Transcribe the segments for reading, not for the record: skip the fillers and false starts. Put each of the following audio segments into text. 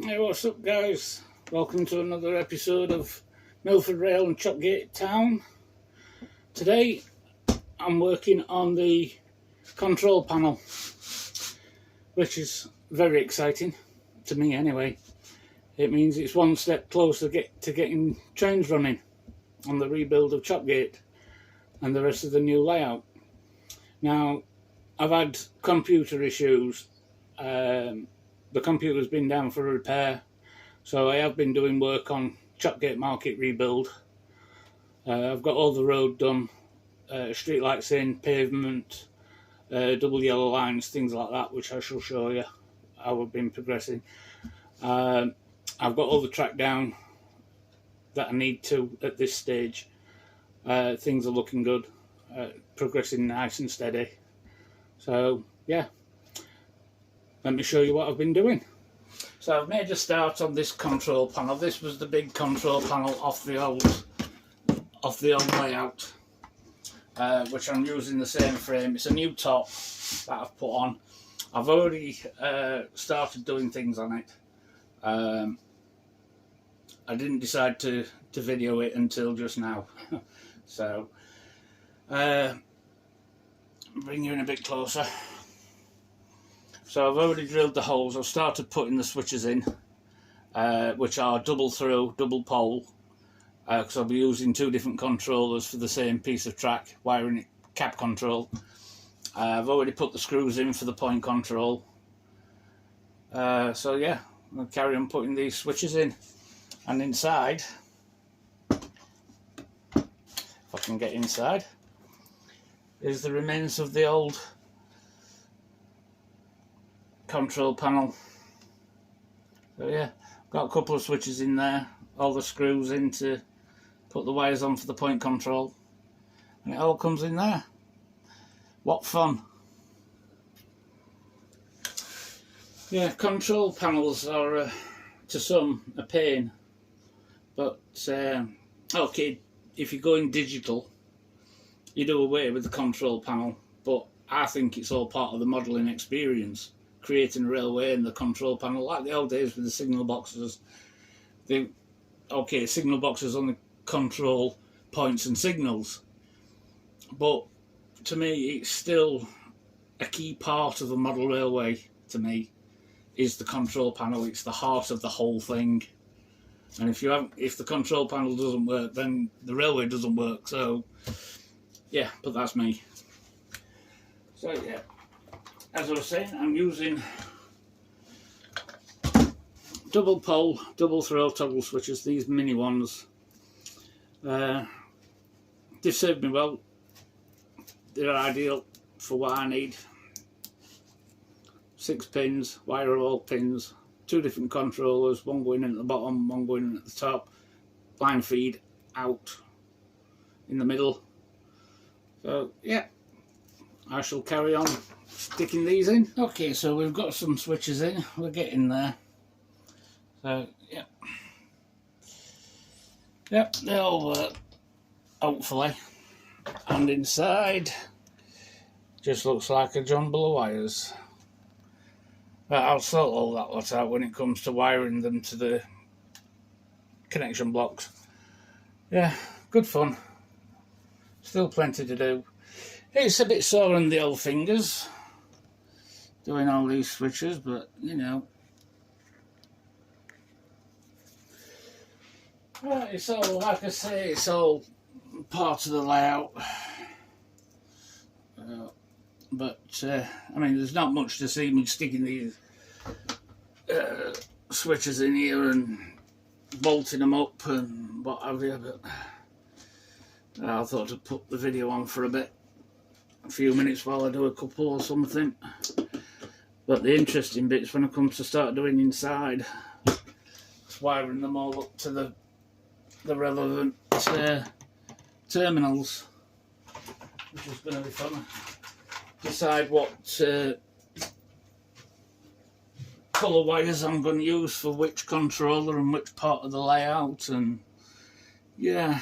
Hey, what's up, guys? Welcome to another episode of Milford Rail and Chopgate Town. Today I'm working on the control panel, which is very exciting to me anyway. It means it's one step closer to getting trains running on the rebuild of Chopgate and the rest of the new layout. Now, I've had computer issues. The computer's been down for repair, so I have been doing work on Chopgate Market rebuild. I've got all the road done, street lights in, pavement, double yellow lines, things like that, which I shall show you how I've been progressing. I've got all the track down that I need to at this stage. Things are looking good, progressing nice and steady. So yeah, let me show you what I've been doing. So I've made a start on this control panel. This was the big control panel off the old layout, which I'm using the same frame. It's a new top that I've put on. I've already started doing things on it. I didn't decide to video it until just now. So bring you in a bit closer. So I've already drilled the holes. I've started putting the switches in, which are double throw, double pole, because I'll be using two different controllers for the same piece of track, wiring it cap control. I've already put the screws in for the point control. So yeah, I'll carry on putting these switches in. And inside, if I can get inside, is the remains of the old control panel. So yeah, got a couple of switches in there, all the screws in to put the wires on for the point control, and it all comes in there. What fun! Yeah, control panels are to some a pain, but okay, if you're going digital you do away with the control panel, but I think it's all part of the modelling experience, creating a railway and the control panel, like the old days with the signal boxes. Signal boxes only control points and signals, but to me it's still a key part of a model railway. To me, is the control panel. It's the heart of the whole thing, and if the control panel doesn't work, then the railway doesn't work. So yeah, but that's me. So yeah, as I was saying, I'm using double pole, double throw toggle switches, these mini ones. They've served me well. They're ideal for what I need. 6 pins, wire all pins, 2 different controllers, one going in at the bottom, one going in at the top, line feed out in the middle. So yeah, I shall carry on sticking these in. Okay, so we've got some switches in, we're getting there. So yeah, they all work, hopefully. And inside just looks like a jumble of wires. But I'll sort all that lot out when it comes to wiring them to the connection blocks. Yeah, good fun. Still plenty to do. It's a bit sore on the old fingers doing all these switches, but you know, well, it's all, like I say, it's all part of the layout. I mean, there's not much to see me sticking these switches in here and bolting them up and what have you, but I thought I'd put the video on for a few minutes while I do a couple or something. But the interesting bits when I come to start doing inside, wiring them all up to the relevant terminals, which is going to be fun. Decide what colour wires I'm going to use for which controller and which part of the layout, and yeah,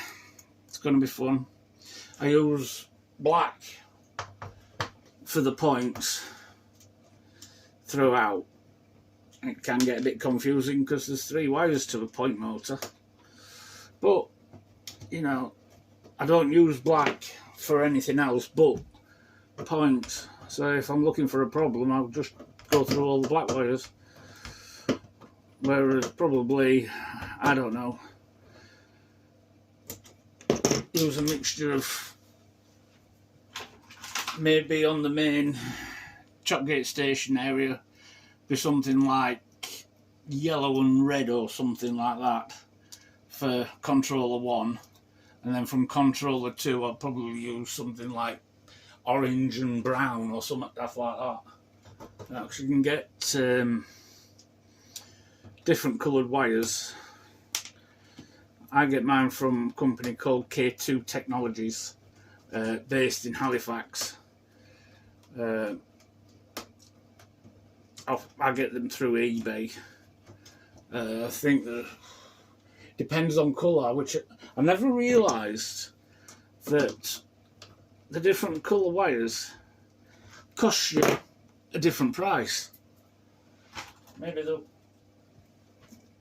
it's going to be fun. I use black for the points throughout, It can get a bit confusing because there's 3 wires to a point motor. But, you know, I don't use black for anything else but point. So if I'm looking for a problem, I'll just go through all the black wires. Whereas probably, I don't know, use a mixture of, maybe on the main Chopgate station area, be something like yellow and red or something like that for controller 1, and then from controller 2 I'll probably use something like orange and brown or something like that. Actually, you can get different coloured wires. I get mine from a company called K2 Technologies, based in Halifax. I get them through eBay. I think that depends on colour, which I never realised that the different colour wires cost you a different price. Maybe the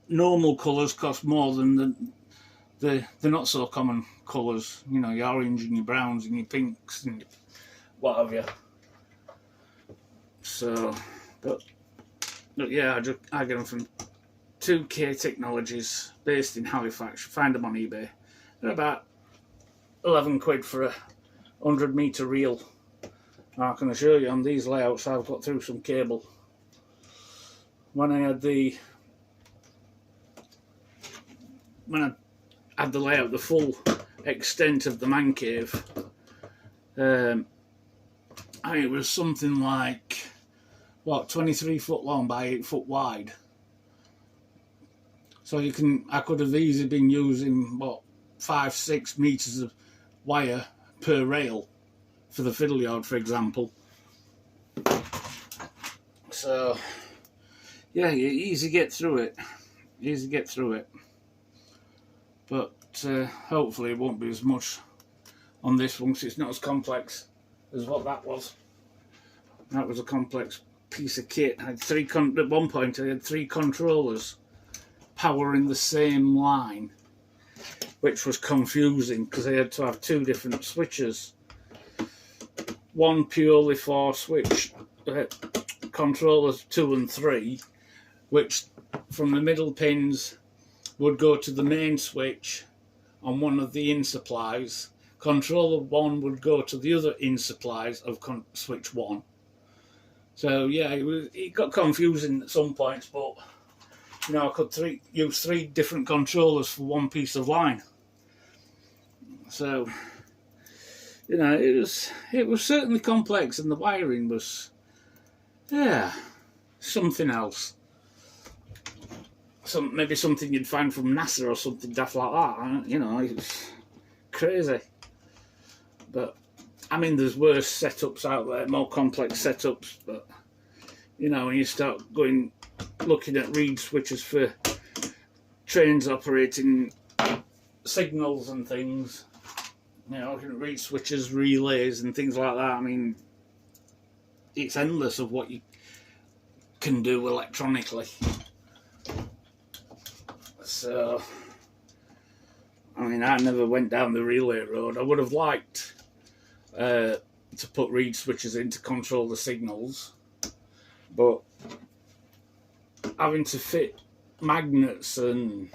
normal colours cost more than the not so common colours. You know, your orange and your browns and your pinks and what have you. So, but yeah, I get them from 2K Technologies, based in Halifax. Find them on eBay. They're about 11 quid for a 100-metre reel. I can assure you, on these layouts I've got through some cable. When I had the layout, the full extent of the man cave, I think it was something like, what, 23 foot long by 8 foot wide. So I could have easily been using, what, 5-6 metres of wire per rail for the fiddle yard, for example. So, yeah, you easy get through it. Easy get through it. But hopefully it won't be as much on this one, because it's not as complex as what that was. That was a complex piece of kit. I had at one point I had 3 controllers powering the same line, which was confusing because I had to have 2 different switches. One purely for switch controllers 2 and 3, which from the middle pins would go to the main switch on one of the in supplies. Controller 1 would go to the other in supplies of switch 1. So yeah, it got confusing at some points, but you know, I could use 3 different controllers for one piece of line. So, you know, it was certainly complex, and the wiring was, yeah, something else. Maybe something you'd find from NASA or something daft like that. You know, it's crazy. But I mean, there's worse setups out there, more complex setups. But you know, when you start looking at reed switches for trains operating signals and things, you know, looking at reed switches, relays and things like that, I mean, it's endless of what you can do electronically. So, I mean, I never went down the relay road. I would have liked to put reed switches in to control the signals, but having to fit magnets and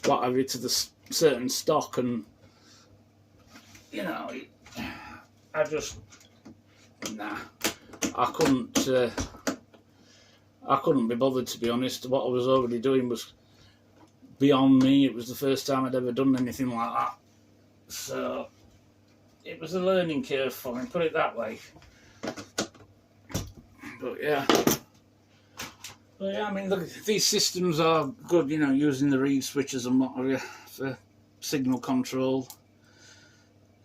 what have you to the certain stock, and you know, I just I couldn't be bothered, to be honest. What I was already doing was beyond me. It was the first time I'd ever done anything like that, so it was a learning curve for me, put it that way. But yeah, I mean, look, these systems are good, you know, using the reed switches and what have you for signal control.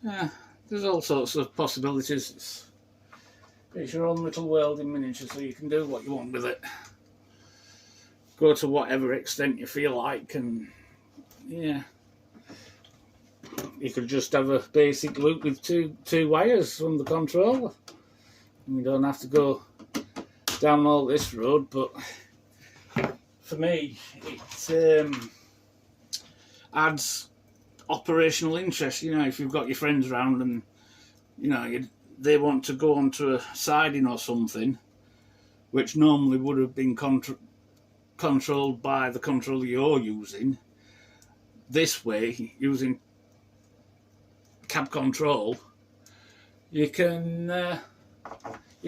Yeah, there's all sorts of possibilities. It's your own little world in miniature, so you can do what you want with it. Go to whatever extent you feel like, and yeah, you could just have a basic loop with two wires from the controller, and you don't have to go down all this road. But for me, it adds operational interest. You know, if you've got your friends around and you know they want to go onto a siding or something, which normally would have been controlled by the controller you're using. This way, using cab control, you can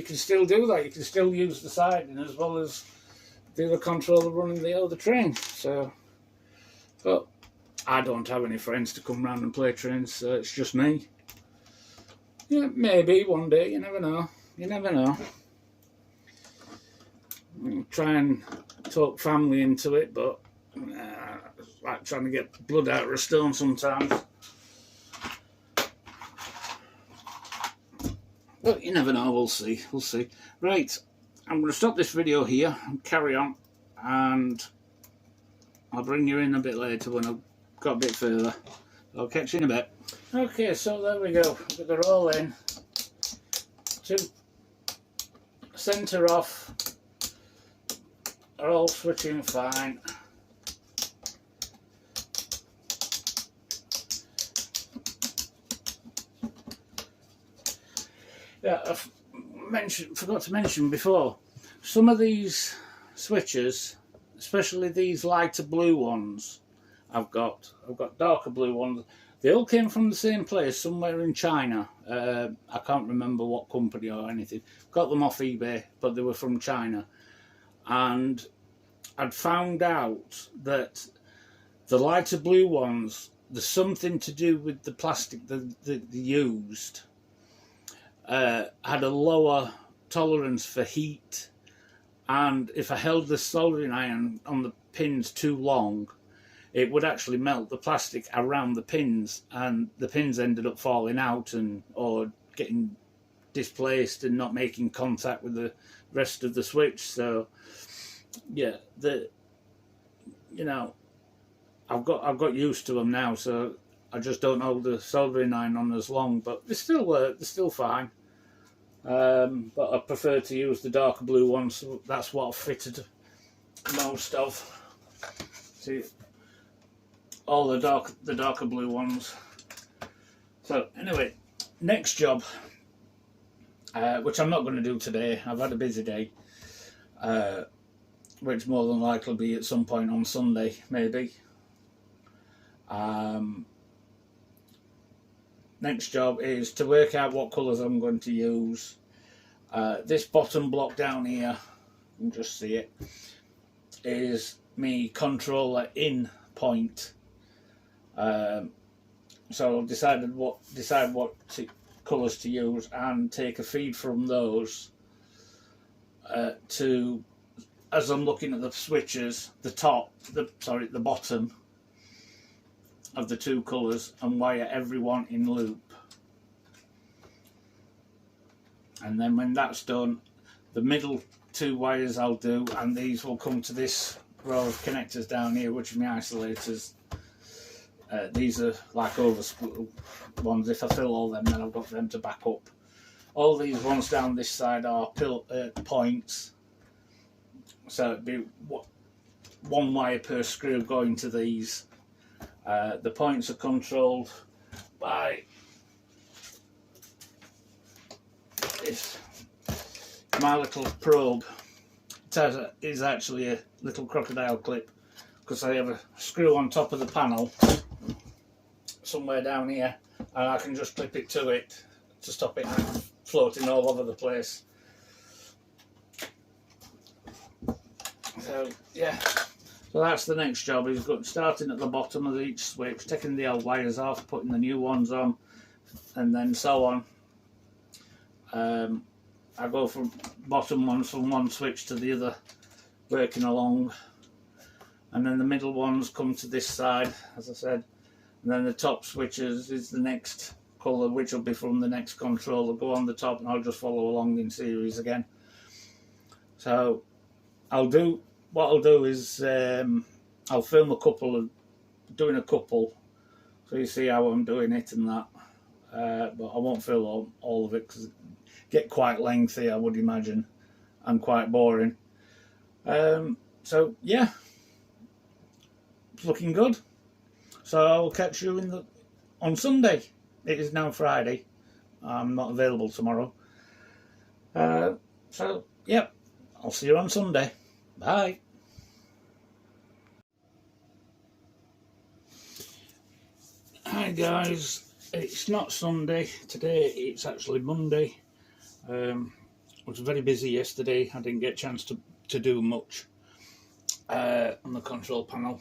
still do that. You can still use the siding as well as the other controller running the other train. So, but I don't have any friends to come round and play trains, so it's just me. Yeah, maybe one day, you never know. You never know. I'll try and talk family into it, but it's like trying to get blood out of a stone sometimes. But you never know, we'll see, we'll see. Right, I'm going to stop this video here and carry on, and I'll bring you in a bit later when I've got a bit further. I'll catch you in a bit. Okay, so there we go. We've got the roll in. To centre off, are all switching fine. Yeah, forgot to mention before, some of these switches, especially these lighter blue ones, I've got darker blue ones. They all came from the same place, somewhere in China. I can't remember what company or anything. Got them off eBay, but they were from China. And I'd found out that the lighter blue ones, there's something to do with the plastic that they used. Had a lower tolerance for heat, and if I held the soldering iron on the pins too long, it would actually melt the plastic around the pins, and the pins ended up falling out or getting displaced and not making contact with the rest of the switch. So yeah, I've got used to them now, so I just don't hold the soldering iron on as long, but they still work, they're still fine. But I prefer to use the darker blue ones, so that's what I've fitted most of. See, all the darker blue ones. So anyway, next job, which I'm not going to do today. I've had a busy day, which more than likely will be at some point on Sunday, maybe. Next job is to work out what colours I'm going to use. This bottom block down here, you can just see it, is me controller in point. So I've decided what colours to use and take a feed from those to, as I'm looking at the switches, the bottom of the two colours, and wire everyone in loop. And then when that's done, the middle two wires I'll do, and these will come to this row of connectors down here, which are my isolators. These are like oversplit ones. If I fill all them, then I've got them to back up. All these ones down this side are points, so it'd be one wire per screw going to these. The points are controlled by my little probe. It is actually a little crocodile clip, because I have a screw on top of the panel somewhere down here, and I can just clip it to it to stop it floating all over the place. So yeah, so that's the next job, is starting at the bottom of each switch, taking the old wires off, putting the new ones on, and then so on. I go from bottom ones from one switch to the other, working along, and then the middle ones come to this side, as I said, and then the top switches is the next colour, which will be from the next controller, go on the top, and I'll just follow along in series again. So what I'll do is I'll film a couple of doing a couple, so you see how I'm doing it and that, but I won't film all of it because it get quite lengthy, I would imagine, and quite boring. So yeah, it's looking good. So I'll catch you on Sunday. It is now Friday. I'm not available tomorrow. So yeah, I'll see you on Sunday. Bye. Hi guys, it's not Sunday today, it's actually Monday. I was very busy yesterday. I didn't get a chance to do much on the control panel,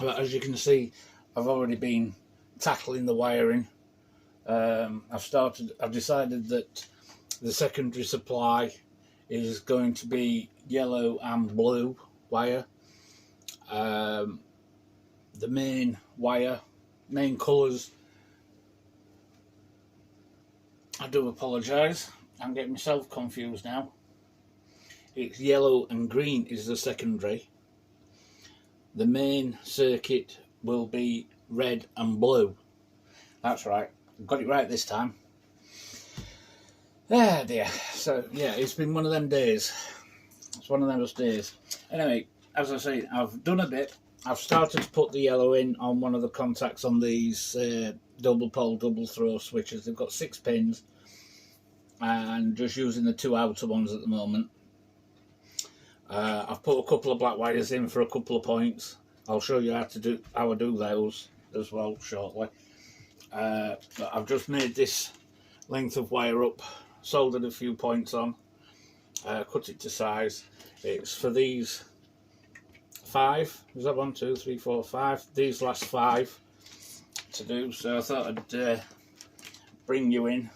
but as you can see, I've already been tackling the wiring. I've decided that the secondary supply is going to be yellow and blue wire. The main colours, I do apologise, I'm getting myself confused now. It's yellow and green is the secondary. The main circuit will be red and blue. That's right, got it right this time. Ah dear, so yeah, it's been one of them days. It's one of those days. Anyway, as I say, I've done a bit. I've started to put the yellow in on one of the contacts on these double pole, double throw switches. They've got 6 pins, and just using the 2 outer ones at the moment. I've put a couple of black wires in for a couple of points. I'll show you how I do those as well shortly. But I've just made this length of wire up, soldered a few points on, cut it to size. It's for these 5, is that 1, 2, 3, 4, 5? These last 5 to do, so I thought I'd bring you in,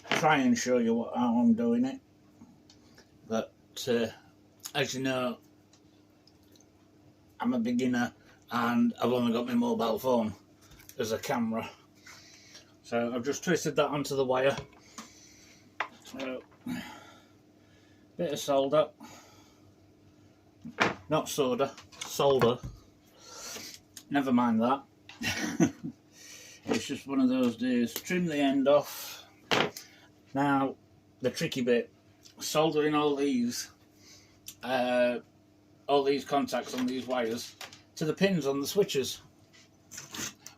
try and show you how I'm doing it. But as you know, I'm a beginner and I've only got my mobile phone as a camera, so I've just twisted that onto the wire. So, bit of solder. Not soda, solder. Never mind that. It's just one of those days. Trim the end off. Now, the tricky bit, soldering all these contacts on these wires to the pins on the switches,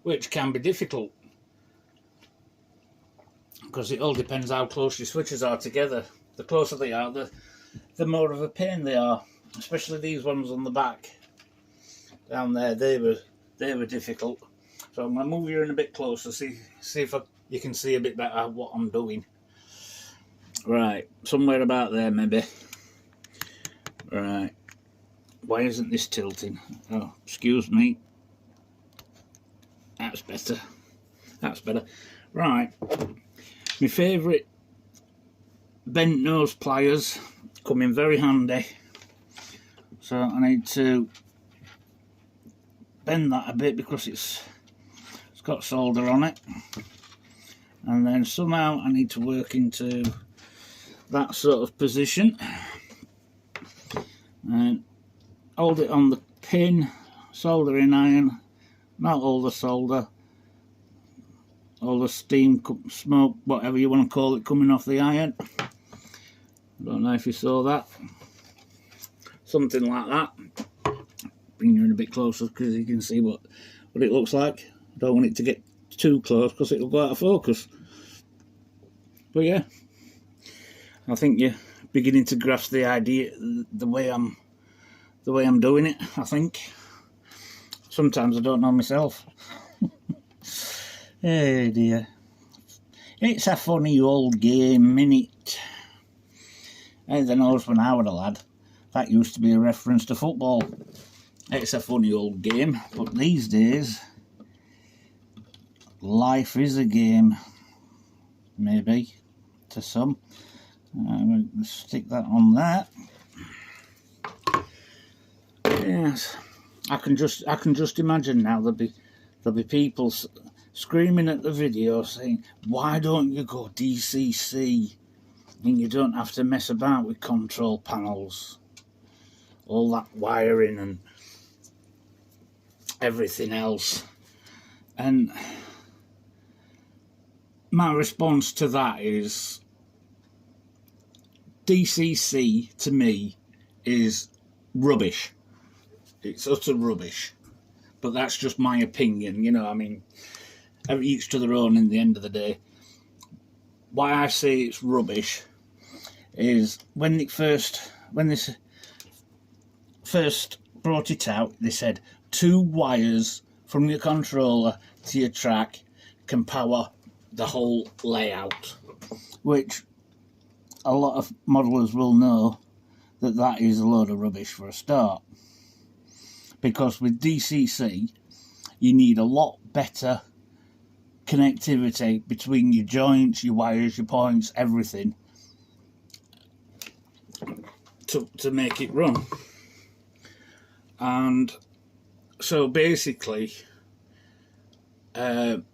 which can be difficult because it all depends how close your switches are together. The closer they are, the more of a pain they are. Especially these ones on the back down there, they were difficult. So I'm going to move you in a bit closer, see if you can see a bit better what I'm doing. Right, somewhere about there maybe. Right, why isn't this tilting? Oh, excuse me. That's better. That's better. Right, my favourite bent nose pliers come in very handy. So I need to bend that a bit because it's got solder on it, and then somehow I need to work into that sort of position and hold it on the pin, soldering iron, not all the solder, all the steam, smoke, whatever you want to call it, coming off the iron. I don't know if you saw that. Something like that. Bring you in a bit closer because you can see what it looks like. I don't want it to get too close because it'll go out of focus. But yeah, I think you're beginning to grasp the idea, the way I'm doing it. I think sometimes I don't know myself. Hey dear, it's a funny old game, innit? Everything knows when I was a lad. That used to be a reference to football. It's a funny old game, but these days, life is a game. Maybe, to some. I'm going to stick that on that. Yes, I can just imagine now there'll be people screaming at the video saying, "Why don't you go DCC? And you don't have to mess about with control panels." All that wiring and everything else. And my response to that is DCC to me is rubbish. It's utter rubbish. But that's just my opinion, you know. I mean, each to their own in the end of the day. Why I say it's rubbish is when this first brought it out, they said 2 wires from your controller to your track can power the whole layout, which a lot of modelers will know that is a load of rubbish for a start, because with DCC you need a lot better connectivity between your joints, your wires, your points, everything to make it run. And so basically, I'm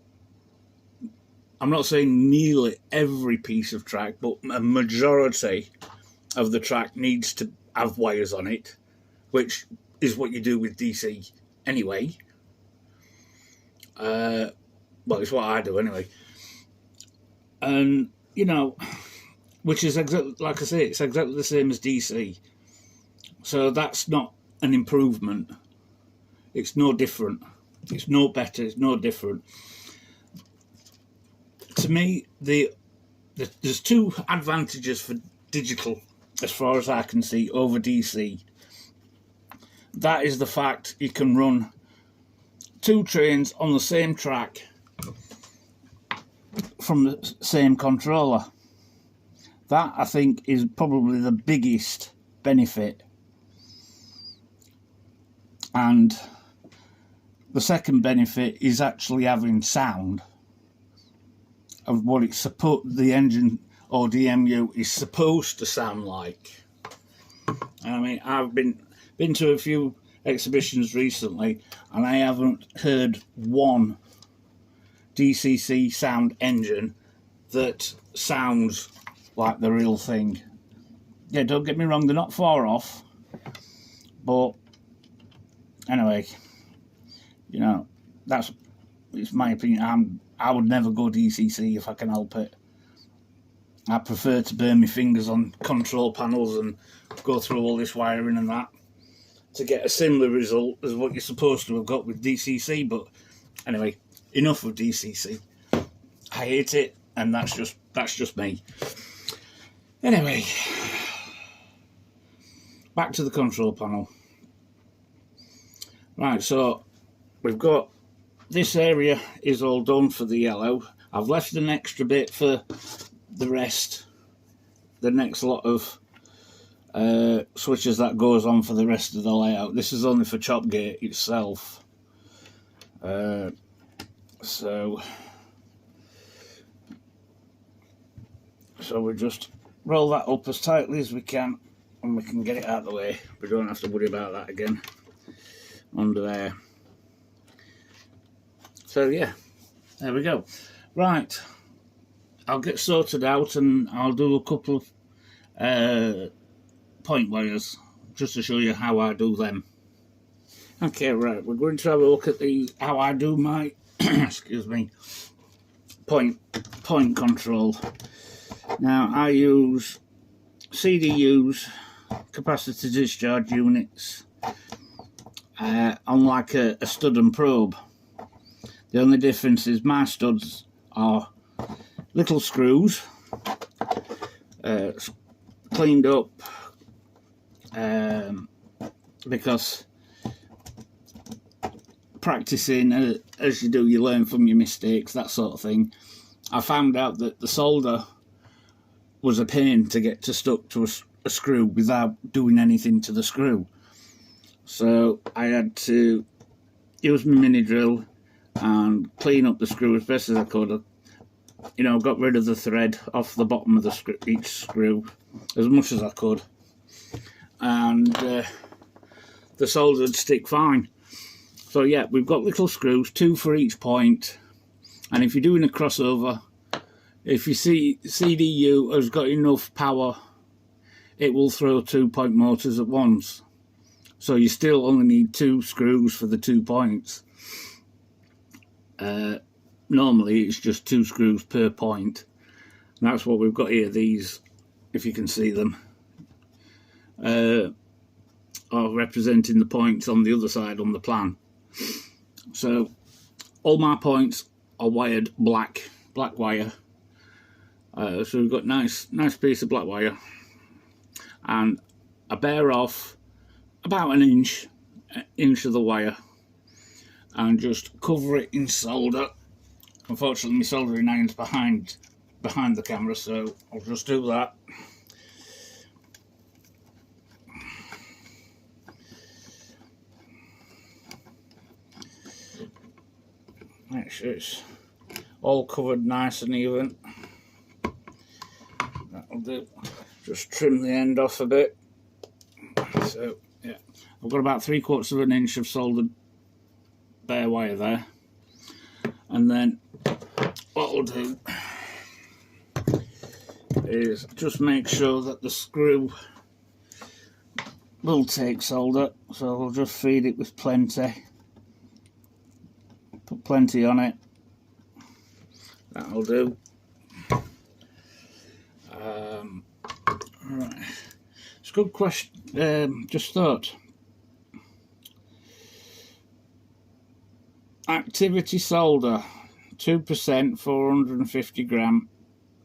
not saying nearly every piece of track, but a majority of the track needs to have wires on it, which is what you do with DC anyway. Well, it's what I do anyway. And, you know, which is exactly, like I say, it's exactly the same as DC. So that's not an improvement. It's no different. It's no better. It's no different. To me, there's 2 advantages for digital, as far as I can see, over DC. That is the fact you can run 2 trains on the same track from the same controller. That, I think, is probably the biggest benefit. And the second benefit is actually having sound of what the engine or DMU is supposed to sound like. I mean, I've been to a few exhibitions recently, and I haven't heard one DCC sound engine that sounds like the real thing. Yeah, don't get me wrong, they're not far off, but anyway, you know, it's my opinion. I would never go DCC if I can help it. I prefer to burn my fingers on control panels and go through all this wiring and that to get a similar result as what you're supposed to have got with DCC. But anyway, enough of DCC. I hate it, and that's just me. Anyway, back to the control panel. Right, so we've got this area is all done for the yellow. I've left an extra bit for the rest, the next lot of switches that goes on for the rest of the layout. This is only for Chopgate itself. So we just roll that up as tightly as we can, and we can get it out of the way. We don't have to worry about that again under there. So yeah, there we go. Right, I'll get sorted out and I'll do a couple of point wires just to show you how I do them. Okay, right, we're going to have a look at how I do my excuse me, point control. Now I use CDUs, capacitor discharge units, on like a stud and probe. The only difference is my studs are little screws, cleaned up, because practicing as you do, you learn from your mistakes, that sort of thing. I found out that the solder was a pain to get stuck to a screw without doing anything to the screw. So I had to use my mini drill and clean up the screw as best as I could. You know, got rid of the thread off the bottom of each screw as much as I could, and the solder would stick fine. So yeah, we've got little screws, 2 for each point, and if you're doing a crossover, if you see CDU has got enough power, it will throw 2 point motors at once. So you still only need 2 screws for the 2 points. Normally it's just 2 screws per point. And that's what we've got here, these, if you can see them. or representing the points on the other side on the plan. So all my points are wired black wire. So we've got nice piece of black wire, and I bare off about an inch of the wire and just cover it in solder. Unfortunately, my soldering iron's behind the camera, so I'll just do that. Make sure it's all covered nice and even. That'll do. Just trim the end off a bit. So yeah, I've got about 3/4 of an inch of soldered bare wire there, and then what I'll do is just make sure that the screw will take solder, so I'll just feed it with plenty. Put plenty on it. That'll do. Right. It's a good question. Just thought. Activity solder, 2%, 450 gram,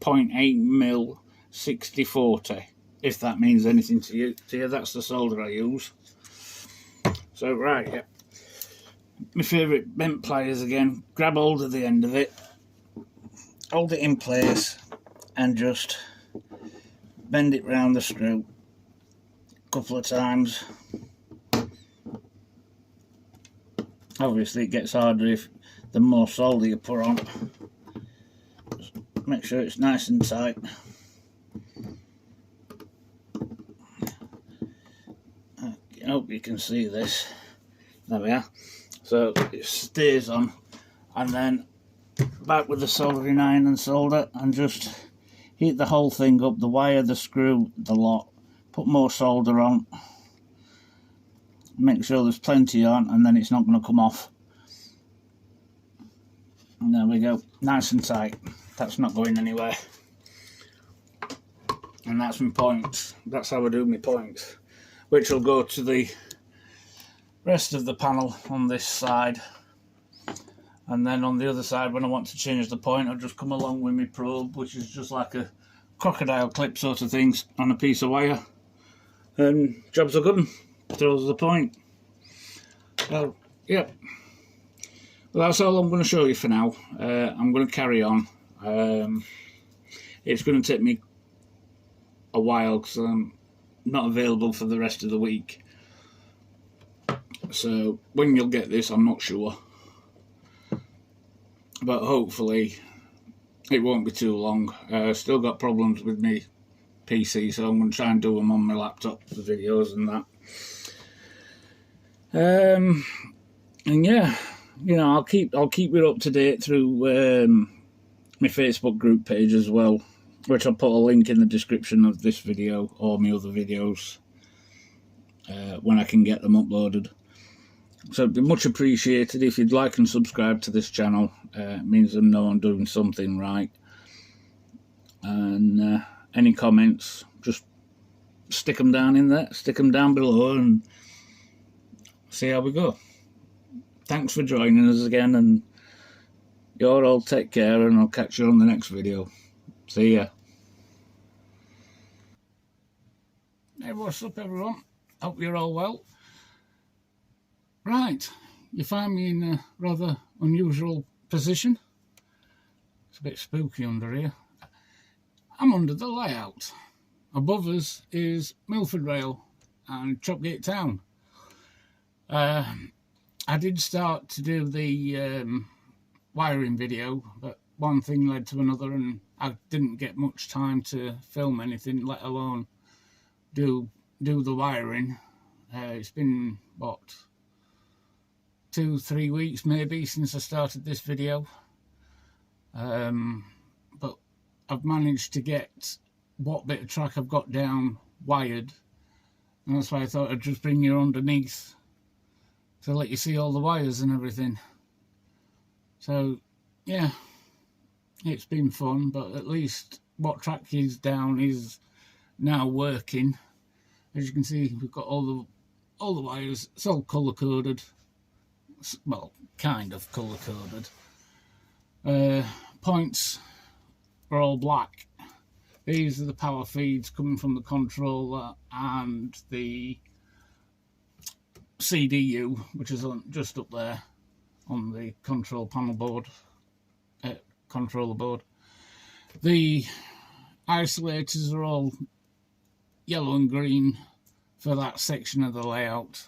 0.8 mil, 60/40. If that means anything to you, that's the solder I use. So right, yeah. My favourite bent pliers again. Grab hold of the end of it, hold it in place, and just bend it round the screw a couple of times. Obviously it gets harder if the more solder you put on. Just make sure it's nice and tight. I hope you can see this. There we are. So it stays on, and then back with the soldering iron and solder, and just heat the whole thing up, the wire, the screw, the lot. Put more solder on, make sure there's plenty on, and then it's not going to come off. And there we go, nice and tight. That's not going anywhere. And that's my points. That's how I do my points, which will go to the rest of the panel on this side. And then on the other side, when I want to change the point, I'll just come along with my probe, which is just like a crocodile clip sort of things on a piece of wire, and jobs are good. Throws the point. So yeah, well, that's all I'm going to show you for now. I'm going to carry on. It's going to take me a while because I'm not available for the rest of the week. So when you'll get this, I'm not sure, but hopefully it won't be too long. Still got problems with me PC, so I'm going to try and do them on my laptop, the videos and that. And yeah, you know, I'll keep it up to date through my Facebook group page as well, which I'll put a link in the description of this video or my other videos when I can get them uploaded. So it'd be much appreciated if you'd like and subscribe to this channel. It means I know I'm doing something right. And any comments, just stick them down in there, stick them down below, and see how we go. Thanks for joining us again, and you're all take care, and I'll catch you on the next video. See ya. Hey, what's up everyone? Hope you're all well. Right, you find me in a rather unusual position. It's a bit spooky under here. I'm under the layout. Above us is Milford Rail and Chopgate Town. I did start to do the wiring video, but one thing led to another, and I didn't get much time to film anything, let alone do the wiring. It's been, what, 2-3 weeks maybe since I started this video, but I've managed to get what bit of track I've got down wired, and that's why I thought I'd just bring you underneath to let you see all the wires and everything. So yeah, it's been fun, but at least what track is down is now working. As you can see, we've got all the all the wires, it's all colour coded, well, kind of colour coded. Points are all black. These are the power feeds coming from the controller and the CDU, which is just up there on the control panel board, controller board. The isolators are all yellow and green for that section of the layout.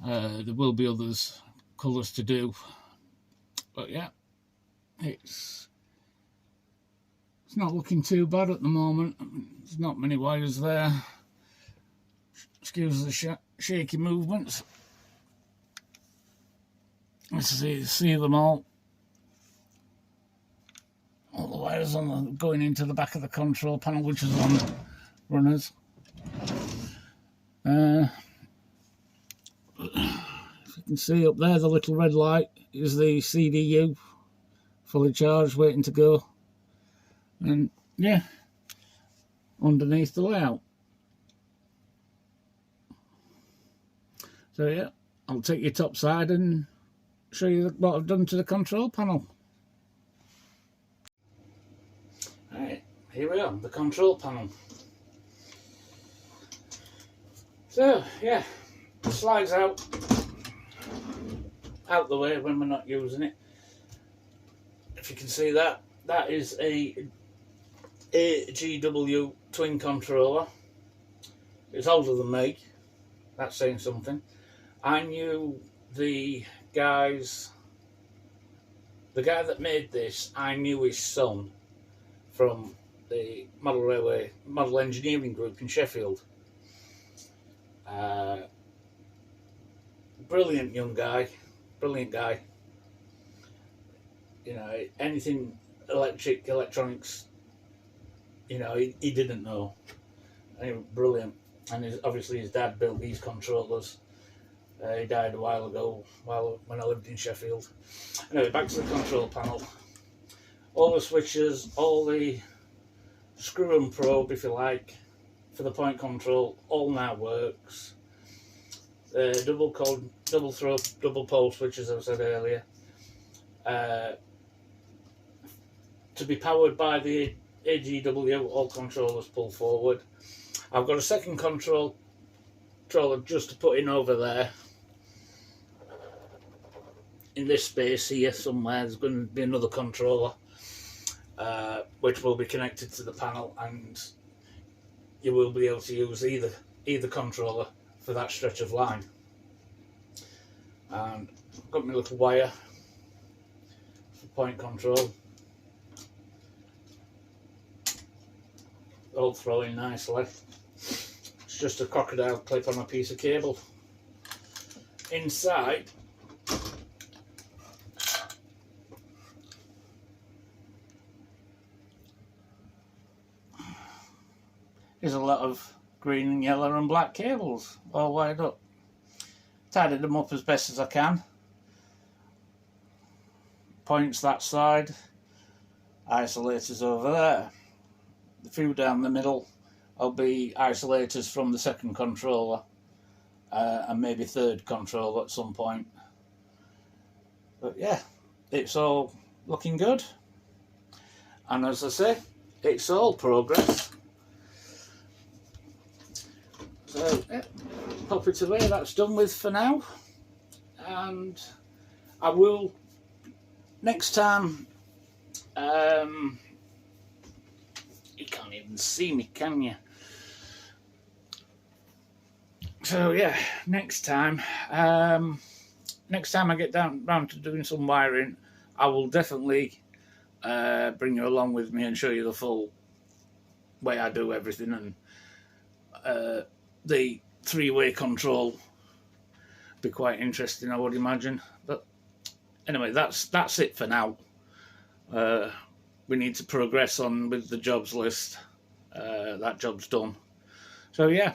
There will be others colours to do, but yeah, it's not looking too bad at the moment. There's not many wires there. Excuse the shaky movements. Let's see them all. All the wires going into the back of the control panel, which is on runners. If you can see up there, the little red light is the CDU, fully charged, waiting to go. And yeah, underneath the layout. So yeah, I'll take you top side and show you what I've done to the control panel. Alright, here we are, the control panel. So yeah, it slides out the way when we're not using it. If you can see that, that is a AGW twin controller. It's older than me, that's saying something. I knew the guy that made this, I knew his son from the Model Engineering Group in Sheffield. Brilliant young guy, brilliant guy. You know, anything electronics, you know, he didn't know. Brilliant. And obviously his dad built these controllers. He died a while ago, when I lived in Sheffield. Anyway, back to the control panel. All the switches, all the screw and probe, if you like, for the point control, all now works. Double throw, double pole switches, as I said earlier. To be powered by the AGW, all controllers pull forward. I've got a second controller just to put in over there. In this space here somewhere, there's going to be another controller, which will be connected to the panel, and you will be able to use either controller for that stretch of line. And I've got my little wire for point control, all throwing nicely. It's just a crocodile clip on a piece of cable. Inside is a lot of green and yellow and black cables all wired up. Tidied them up as best as I can. Points that side, isolators over there. The few down the middle will be isolators from the second controller, and maybe third controller at some point. But yeah, it's all looking good. And as I say, it's all progress. So yeah, pop it away, that's done with for now. And I will, next time, you can't even see me, can you? So yeah, next time I get round to doing some wiring, I will definitely bring you along with me and show you the full way I do everything, and the three-way control be quite interesting, I would imagine. But anyway, that's it for now. We need to progress on with the jobs list. That job's done. So yeah,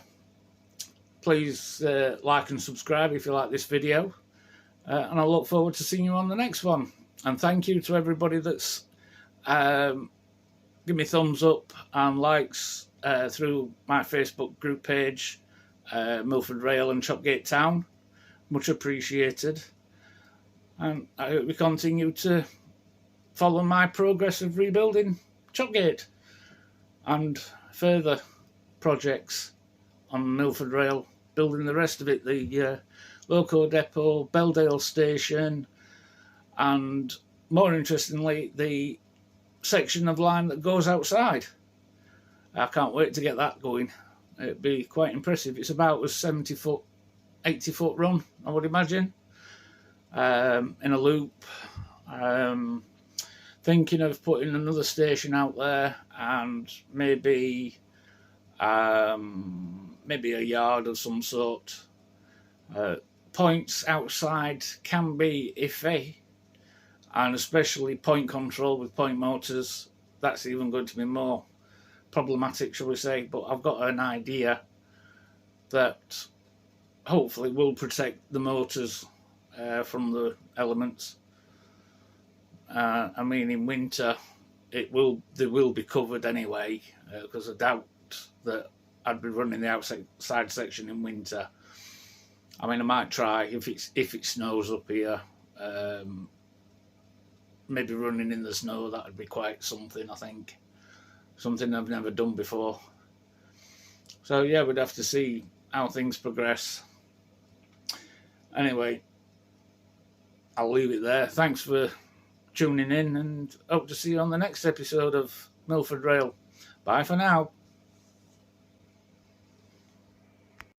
please like and subscribe if you like this video, and I look forward to seeing you on the next one. And thank you to everybody that's give me thumbs up and likes through my Facebook group page, Milford Rail and Chopgate Town. Much appreciated. And I hope you continue to follow my progress of rebuilding Chopgate and further projects on Milford Rail, building the rest of it, the Loco Depot, Belldale Station, and more interestingly, the section of line that goes outside. I can't wait to get that going. It'd be quite impressive. It's about a 70 foot, 80 foot run, I would imagine, in a loop. Thinking of putting another station out there and maybe a yard of some sort. Points outside can be iffy, and especially point control with point motors. That's even going to be more problematic, shall we say. But I've got an idea that hopefully will protect the motors from the elements. I mean, in winter, they will be covered anyway, because I doubt that I'd be running the outside section in winter. I mean, I might try if it snows up here. Maybe running in the snow, that would be quite something. I think something I've never done before. So yeah, we'd have to see how things progress. Anyway, I'll leave it there. Thanks for tuning in, and hope to see you on the next episode of Milford Rail. Bye for now.